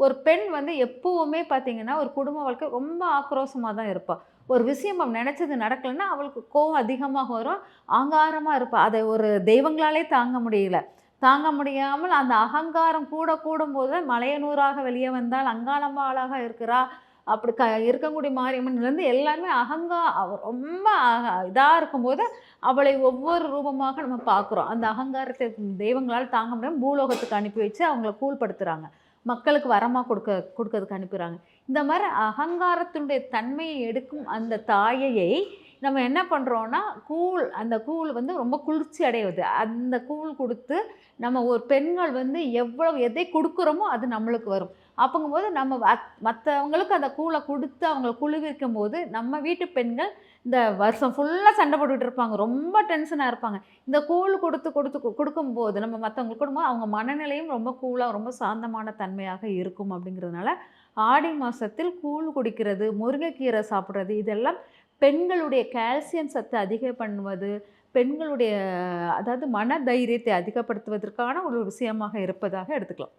ஒரு பெண் வந்து எப்பவுமே பார்த்தீங்கன்னா, ஒரு குடும்ப வாழ்க்கை ரொம்ப ஆக்ரோஷமா தான் இருப்பா. ஒரு விஷயம் அவ நெனச்சது நடக்கலன்னா, அவளுக்கு கோவம் அதிகமாக வரும். ஆங்காரமா இருப்பா. அதை ஒரு தெய்வங்களாலே தாங்க முடியல. தாங்க முடியாமல் அந்த அகங்காரம் கூடும்போது, "மலையனூராக வெளியே வந்தால் அங்காளம்பாளாக இருக்கிறா." அப்படி இருக்கங்குடி மாரியம்மன்லேருந்து எல்லாமே அவ ரொம்ப இதா இருக்கும்போது, அவளை ஒவ்வொரு ரூபமாக நம்ம பார்க்குறோம். அந்த அகங்காரத்தை தெய்வங்களால தாங்க முடியாம பூலோகத்துக்கு அனுப்பி வச்சு அவங்கள கூழ்படுத்துறாங்க. மக்களுக்கு வரமா குடுக்கறதுக்கு அனுப்புறாங்க. இந்த மாரி அகங்காரத்தினுடைய தன்மையை எடுக்கும் அந்த தாயையை நம்ம என்ன பண்றோம்னா, அந்த கூழ் வந்து ரொம்ப குளிர்ச்சி அடைவது. அந்த கூழ் குடுத்து நம்ம ஒரு பெண்கள் வந்து எவ்வளவு எதை குடுக்குறோமோ, அது நம்மளுக்கு வரும். அப்பங்கும்போது நம்ம மத்தவங்களுக்கு அந்த கூழ குடுத்து அவங்கள குளிர்விக்கும்போது, நம்ம வீட்டு பெண்கள் இந்த வருஷம் ஃபுல்லா சண்டை போட்டுட்டு இருப்பாங்க. ரொம்ப டென்ஷனா இருப்பாங்க. இந்த கூழ் குடுக்கும்போது நம்ம மத்தவங்களுக்கு குடுக்கும்போது, அவங்க மனநிலையும் ரொம்ப கூலா, ரொம்ப சாந்தமான தன்மையாக இருக்கும் அப்படிங்கிறதுனால, ஆடி மாசத்தில் கூழ் குடிக்கிறது, முருங்கைக்கீரை சாப்பிடுறது இதெல்லாம் பெண்களுடைய கால்சியம் சத்து அதிகம் பண்ணுவது, பெண்களுடைய அதாவது மன தைரியத்தை அதிகப்படுத்துவதற்கான ஒரு விஷயமாக இருப்பதாக எடுத்துக்கலாம்.